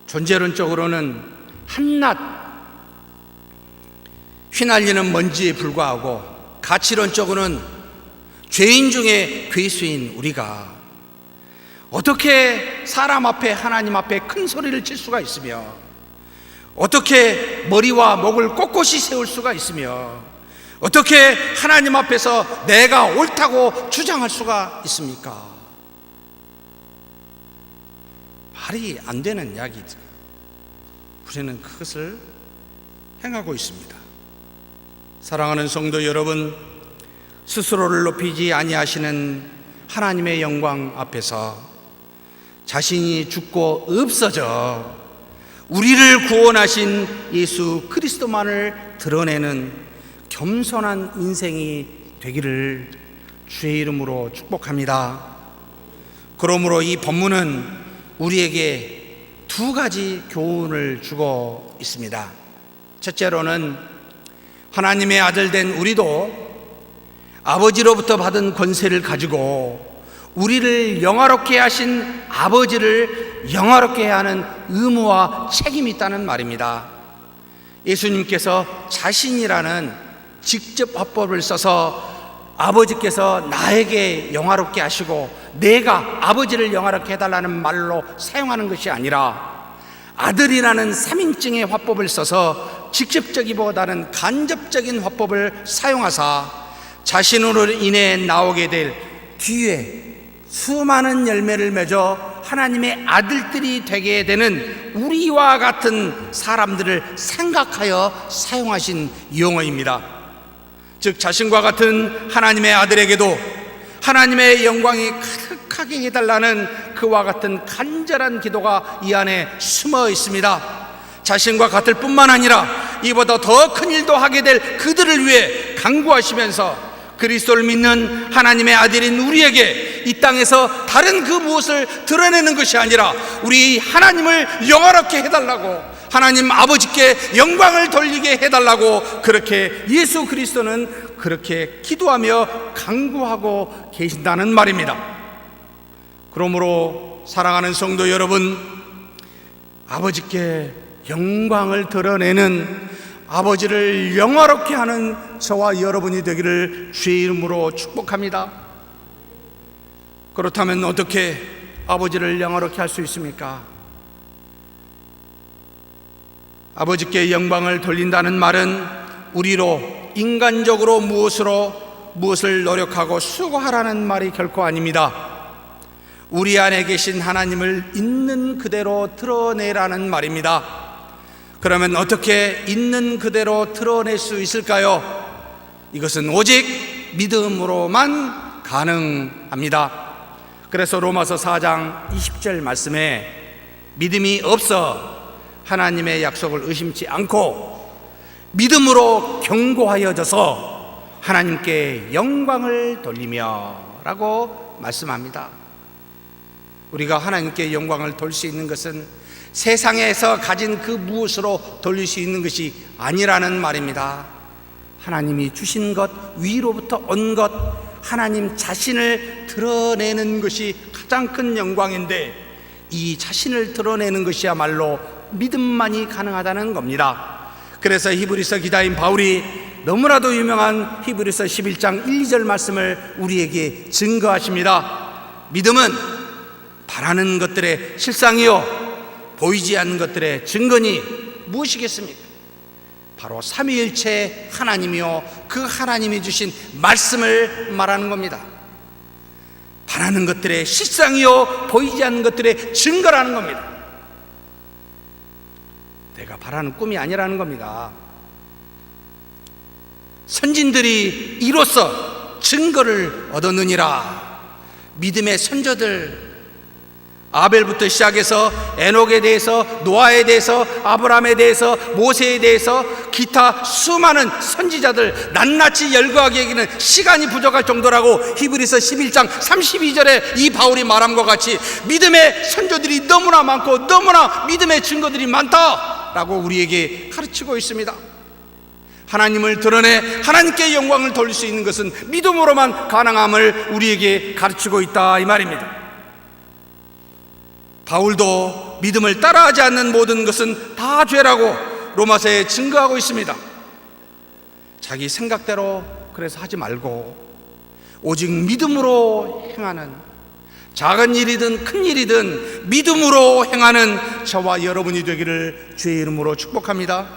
존재론적으로는 한낱 휘날리는 먼지에 불과하고 가치론적으로는 죄인 중에 괴수인 우리가 어떻게 사람 앞에 하나님 앞에 큰 소리를 칠 수가 있으며 어떻게 머리와 목을 꼿꼿이 세울 수가 있으며 어떻게 하나님 앞에서 내가 옳다고 주장할 수가 있습니까? 말이 안 되는 이야기죠. 우리는 그것을 행하고 있습니다. 사랑하는 성도 여러분, 스스로를 높이지 아니하시는 하나님의 영광 앞에서 자신이 죽고 없어져 우리를 구원하신 예수 그리스도만을 드러내는 겸손한 인생이 되기를 주의 이름으로 축복합니다. 그러므로 이 본문은 우리에게 두 가지 교훈을 주고 있습니다. 첫째로는 하나님의 아들 된 우리도 아버지로부터 받은 권세를 가지고 우리를 영화롭게 하신 아버지를 영화롭게 해야 하는 의무와 책임이 있다는 말입니다. 예수님께서 자신이라는 직접 화법을 써서 아버지께서 나에게 영화롭게 하시고 내가 아버지를 영화롭게 해달라는 말로 사용하는 것이 아니라 아들이라는 3인칭의 화법을 써서 직접적이보다는 간접적인 화법을 사용하사 자신으로 인해 나오게 될 뒤에 수많은 열매를 맺어 하나님의 아들들이 되게 되는 우리와 같은 사람들을 생각하여 사용하신 용어입니다. 즉 자신과 같은 하나님의 아들에게도 하나님의 영광이 가득하게 해달라는 그와 같은 간절한 기도가 이 안에 숨어 있습니다. 자신과 같을 뿐만 아니라 이보다 더 큰 일도 하게 될 그들을 위해 간구하시면서 그리스도를 믿는 하나님의 아들인 우리에게 이 땅에서 다른 그 무엇을 드러내는 것이 아니라 우리 하나님을 영화롭게 해달라고, 하나님 아버지께 영광을 돌리게 해달라고 그렇게 예수 그리스도는 그렇게 기도하며 간구하고 계신다는 말입니다. 그러므로 사랑하는 성도 여러분, 아버지께 영광을 드러내는, 아버지를 영화롭게 하는 저와 여러분이 되기를 주의 이름으로 축복합니다. 그렇다면 어떻게 아버지를 영화롭게 할 수 있습니까? 아버지께 영광을 돌린다는 말은 우리로 인간적으로 무엇을 노력하고 수고하라는 말이 결코 아닙니다. 우리 안에 계신 하나님을 있는 그대로 드러내라는 말입니다. 그러면 어떻게 있는 그대로 드러낼 수 있을까요? 이것은 오직 믿음으로만 가능합니다. 그래서 로마서 4장 20절 말씀에 믿음이 없어 하나님의 약속을 의심치 않고 믿음으로 견고하여져서 하나님께 영광을 돌리며 라고 말씀합니다. 우리가 하나님께 영광을 돌릴 수 있는 것은 세상에서 가진 그 무엇으로 돌릴 수 있는 것이 아니라는 말입니다. 하나님이 주신 것, 위로부터 온 것, 하나님 자신을 드러내는 것이 가장 큰 영광인데 이 자신을 드러내는 것이야말로 믿음만이 가능하다는 겁니다. 그래서 히브리서 기자인 바울이 너무나도 유명한 히브리서 11장 1, 2절 말씀을 우리에게 증거하십니다. 믿음은 바라는 것들의 실상이요 보이지 않는 것들의 증거니 무엇이겠습니까? 바로 삼위일체 하나님이요 그 하나님이 주신 말씀을 말하는 겁니다. 바라는 것들의 실상이요 보이지 않는 것들의 증거라는 겁니다. 내가 바라는 꿈이 아니라는 겁니다. 선진들이 이로써 증거를 얻었느니라. 믿음의 선조들, 아벨부터 시작해서 에녹에 대해서, 노아에 대해서, 아브라함에 대해서, 모세에 대해서 기타 수많은 선지자들 낱낱이 열거하기 얘기는 시간이 부족할 정도라고 히브리서 11장 32절에 이 바울이 말함과 같이 믿음의 선조들이 너무나 많고 너무나 믿음의 증거들이 많다라고 우리에게 가르치고 있습니다. 하나님을 드러내 하나님께 영광을 돌릴 수 있는 것은 믿음으로만 가능함을 우리에게 가르치고 있다 이 말입니다. 바울도 믿음을 따라하지 않는 모든 것은 다 죄라고 로마서에 증거하고 있습니다. 자기 생각대로 그래서 하지 말고 오직 믿음으로 행하는, 작은 일이든 큰 일이든 믿음으로 행하는 저와 여러분이 되기를 주의 이름으로 축복합니다.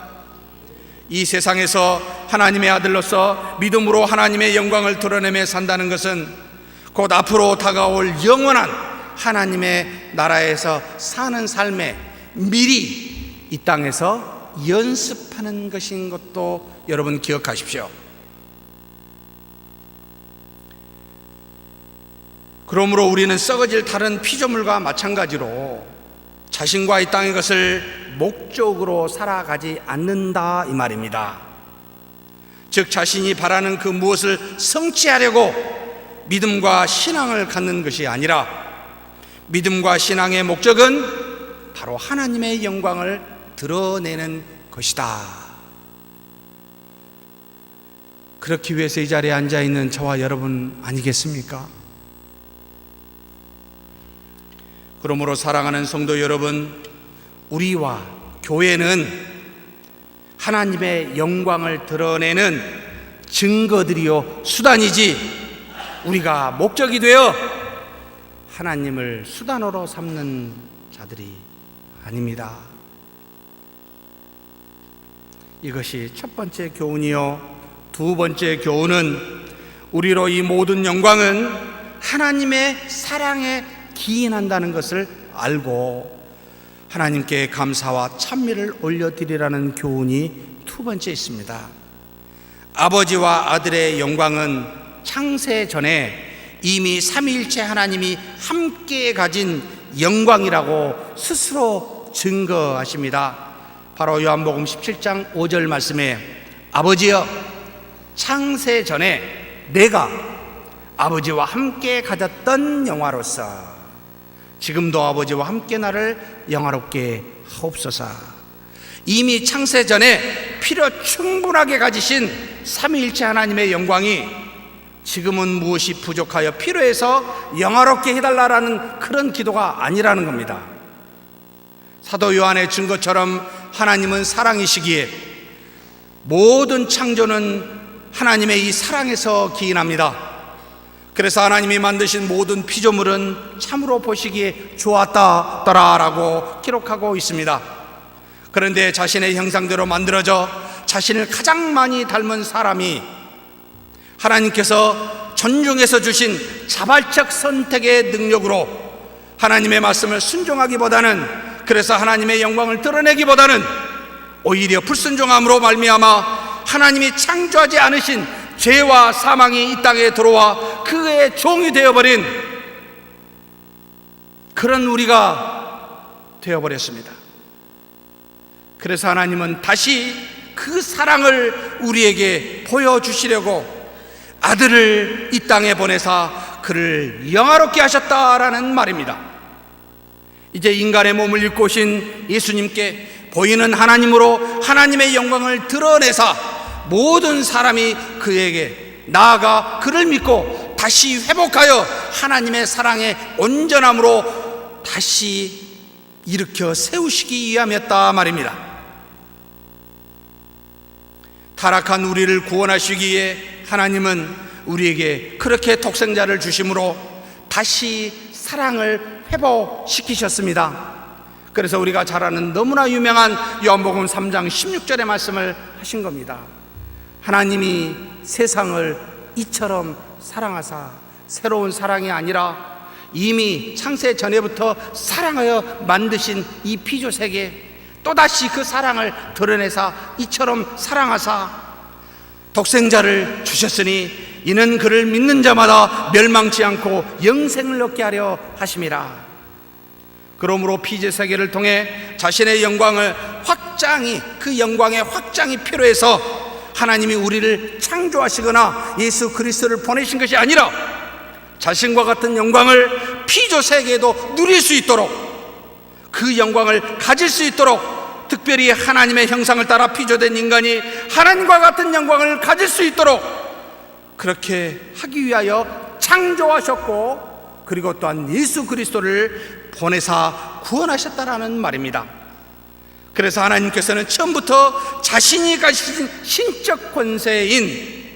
이 세상에서 하나님의 아들로서 믿음으로 하나님의 영광을 드러내며 산다는 것은 곧 앞으로 다가올 영원한 하나님의 나라에서 사는 삶에 미리 이 땅에서 연습하는 것인 것도 여러분 기억하십시오. 그러므로 우리는 썩어질 다른 피조물과 마찬가지로 자신과 이 땅의 것을 목적으로 살아가지 않는다 이 말입니다. 즉 자신이 바라는 그 무엇을 성취하려고 믿음과 신앙을 갖는 것이 아니라 믿음과 신앙의 목적은 바로 하나님의 영광을 드러내는 것이다 그렇기 위해서 이 자리에 앉아 있는 저와 여러분 아니겠습니까? 그러므로 사랑하는 성도 여러분, 우리와 교회는 하나님의 영광을 드러내는 증거들이요 수단이지, 우리가 목적이 되어 하나님을 수단으로 삼는 자들이 아닙니다. 이것이 첫 번째 교훈이요. 두 번째 교훈은 우리로 이 모든 영광은 하나님의 사랑에 기인한다는 것을 알고 하나님께 감사와 찬미를 올려드리라는 교훈이 두 번째 있습니다. 아버지와 아들의 영광은 창세 전에 이미 삼위일체 하나님이 함께 가진 영광이라고 스스로 증거하십니다. 바로 요한복음 17장 5절 말씀에 아버지여, 창세 전에 내가 아버지와 함께 가졌던 영화로서 지금도 아버지와 함께 나를 영화롭게 하옵소서. 이미 창세 전에 필요 충분하게 가지신 삼위일체 하나님의 영광이 지금은 무엇이 부족하여 필요해서 영화롭게 해달라라는 그런 기도가 아니라는 겁니다. 사도 요한의 증거처럼 하나님은 사랑이시기에 모든 창조는 하나님의 이 사랑에서 기인합니다. 그래서 하나님이 만드신 모든 피조물은 참으로 보시기에 좋았다라고 기록하고 있습니다. 그런데 자신의 형상대로 만들어져 자신을 가장 많이 닮은 사람이 하나님께서 존중해서 주신 자발적 선택의 능력으로 하나님의 말씀을 순종하기보다는, 그래서 하나님의 영광을 드러내기보다는 오히려 불순종함으로 말미암아 하나님이 창조하지 않으신 죄와 사망이 이 땅에 들어와 그의 종이 되어버린 그런 우리가 되어버렸습니다. 그래서 하나님은 다시 그 사랑을 우리에게 보여주시려고 아들을 이 땅에 보내사 그를 영화롭게 하셨다라는 말입니다. 이제 인간의 몸을 입고 오신 예수님께 보이는 하나님으로 하나님의 영광을 드러내사 모든 사람이 그에게 나아가 그를 믿고 다시 회복하여 하나님의 사랑의 온전함으로 다시 일으켜 세우시기 위함이었다 말입니다. 타락한 우리를 구원하시기에 하나님은 우리에게 그렇게 독생자를 주심으로 다시 사랑을 회복시키셨습니다. 그래서 우리가 잘 아는 너무나 유명한 요한복음 3장 16절의 말씀을 하신 겁니다. 하나님이 세상을 이처럼 사랑하사, 새로운 사랑이 아니라 이미 창세 전에부터 사랑하여 만드신 이 피조 세계, 또다시 그 사랑을 드러내사 이처럼 사랑하사 독생자를 주셨으니 이는 그를 믿는 자마다 멸망치 않고 영생을 얻게 하려 하심이라. 그러므로 피조 세계를 통해 자신의 영광을 확장이, 그 영광의 확장이 필요해서 하나님이 우리를 창조하시거나 예수 그리스도를 보내신 것이 아니라 자신과 같은 영광을 피조 세계에도 누릴 수 있도록, 그 영광을 가질 수 있도록, 특별히 하나님의 형상을 따라 피조된 인간이 하나님과 같은 영광을 가질 수 있도록 그렇게 하기 위하여 창조하셨고, 그리고 또한 예수 그리스도를 보내사 구원하셨다라는 말입니다. 그래서 하나님께서는 처음부터 자신이 가진 신적 권세인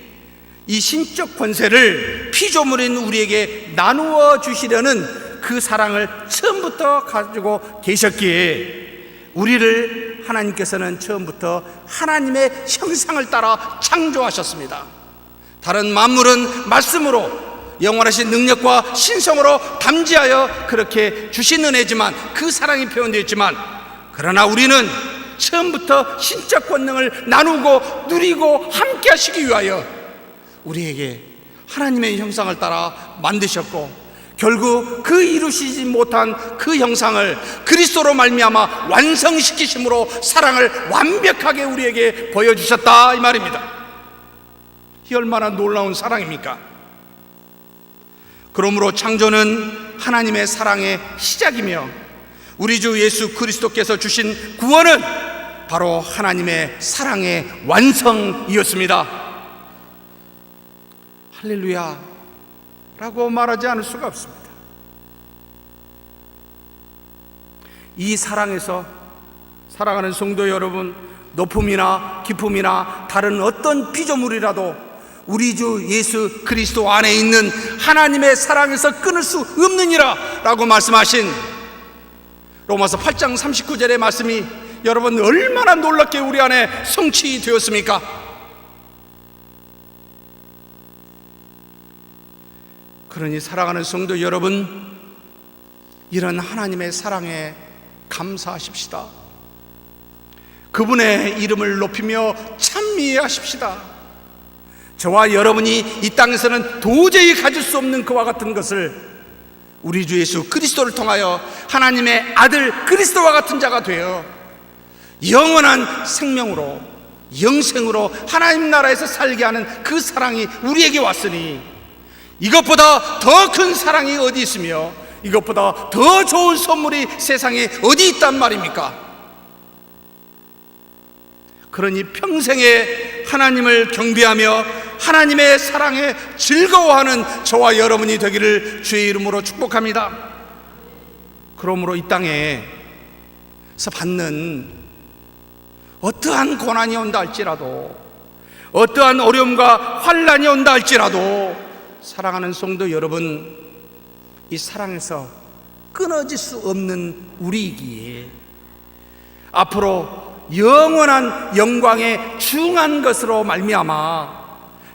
이 신적 권세를 피조물인 우리에게 나누어 주시려는 그 사랑을 처음부터 가지고 계셨기에 우리를 하나님께서는 처음부터 하나님의 형상을 따라 창조하셨습니다. 다른 만물은 말씀으로 영원하신 능력과 신성으로 담지하여 그렇게 주신 은혜지만, 그 사랑이 표현되어 있지만, 그러나 우리는 처음부터 신적 권능을 나누고 누리고 함께 하시기 위하여 우리에게 하나님의 형상을 따라 만드셨고, 결국 그 이루시지 못한 그 형상을 그리스도로 말미암아 완성시키심으로 사랑을 완벽하게 우리에게 보여주셨다 이 말입니다. 이 얼마나 놀라운 사랑입니까? 그러므로 창조는 하나님의 사랑의 시작이며 우리 주 예수 그리스도께서 주신 구원은 바로 하나님의 사랑의 완성이었습니다. 할렐루야 라고 말하지 않을 수가 없습니다. 이 사랑에서 사랑하는 성도 여러분, 높음이나 기쁨이나 다른 어떤 피조물이라도 우리 주 예수 그리스도 안에 있는 하나님의 사랑에서 끊을 수 없느니라 라고 말씀하신 로마서 8장 39절의 말씀이 여러분 얼마나 놀랍게 우리 안에 성취되었습니까? 그러니 사랑하는 성도 여러분, 이런 하나님의 사랑에 감사하십시다. 그분의 이름을 높이며 찬미하십시다. 저와 여러분이 이 땅에서는 도저히 가질 수 없는 그와 같은 것을 우리 주 예수 그리스도를 통하여 하나님의 아들 그리스도와 같은 자가 되어 영원한 생명으로 영생으로 하나님 나라에서 살게 하는 그 사랑이 우리에게 왔으니 이것보다 더 큰 사랑이 어디 있으며 이것보다 더 좋은 선물이 세상에 어디 있단 말입니까? 그러니 평생에 하나님을 경배하며 하나님의 사랑에 즐거워하는 저와 여러분이 되기를 주의 이름으로 축복합니다. 그러므로 이 땅에서 받는 어떠한 고난이 온다 할지라도, 어떠한 어려움과 환난이 온다 할지라도 사랑하는 성도 여러분, 이 사랑에서 끊어질 수 없는 우리이기에 앞으로 영원한 영광에 중한 것으로 말미암아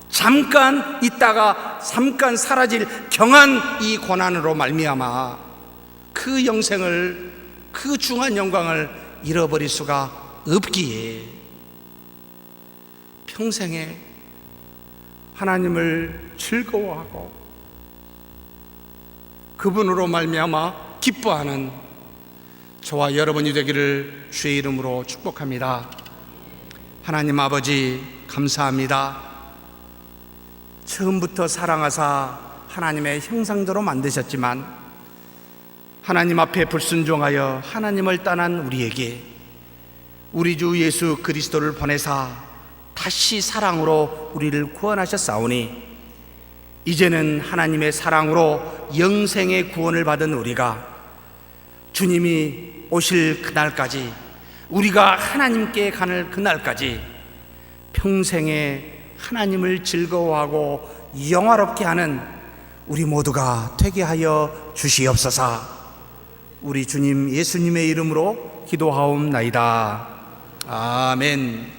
잠깐 있다가 잠깐 사라질 경한 이 고난으로 말미암아 그 영생을, 그 중한 영광을 잃어버릴 수가 없기에 평생에 하나님을 즐거워하고 그분으로 말미암아 기뻐하는 저와 여러분이 되기를 주의 이름으로 축복합니다. 하나님 아버지 감사합니다. 처음부터 사랑하사 하나님의 형상대로 만드셨지만 하나님 앞에 불순종하여 하나님을 떠난 우리에게 우리 주 예수 그리스도를 보내사 다시 사랑으로 우리를 구원하셨사오니 이제는 하나님의 사랑으로 영생의 구원을 받은 우리가 주님이 오실 그날까지, 우리가 하나님께 가는 그날까지 평생에 하나님을 즐거워하고 영화롭게 하는 우리 모두가 되게 하여 주시옵소서. 우리 주님 예수님의 이름으로 기도하옵나이다. 아멘.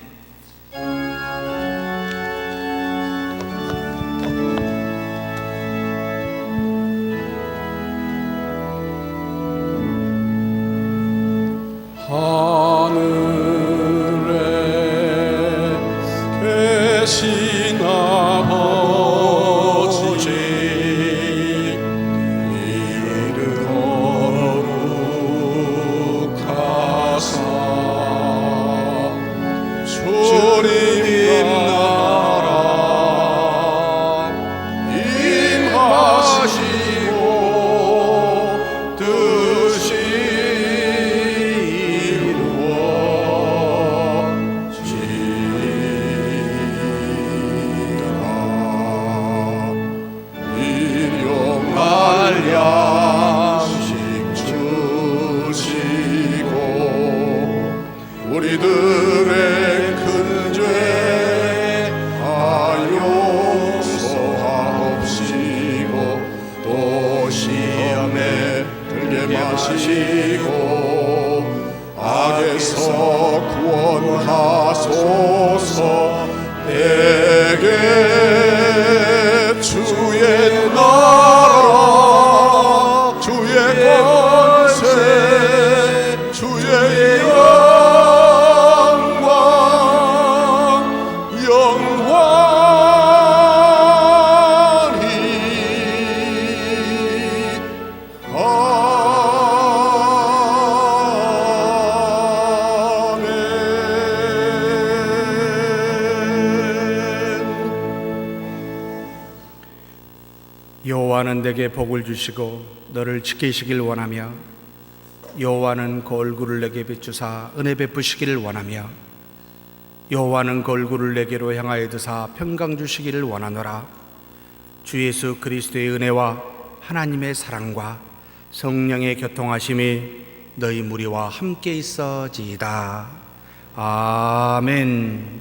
하늘에 계신 아버지 이름 거룩하사 주님 나라 임하시고 뜻이 우리들의 큰 죄 다 용서하옵시고 또 시험에 들게 마시고 악에서 구원하소서. 내게 주의 나라 주의 권세 주의 영광 영원히 여호와는 내게 복을 주시고 너를 지키시길 원하며 여호와는 그 얼굴을 내게 비추사 은혜 베푸시기를 원하며 여호와는 그 얼굴을 내게로 향하여 드사 평강 주시기를 원하노라. 주 예수 그리스도의 은혜와 하나님의 사랑과 성령의 교통하심이 너희 무리와 함께 있어지이다. 아멘.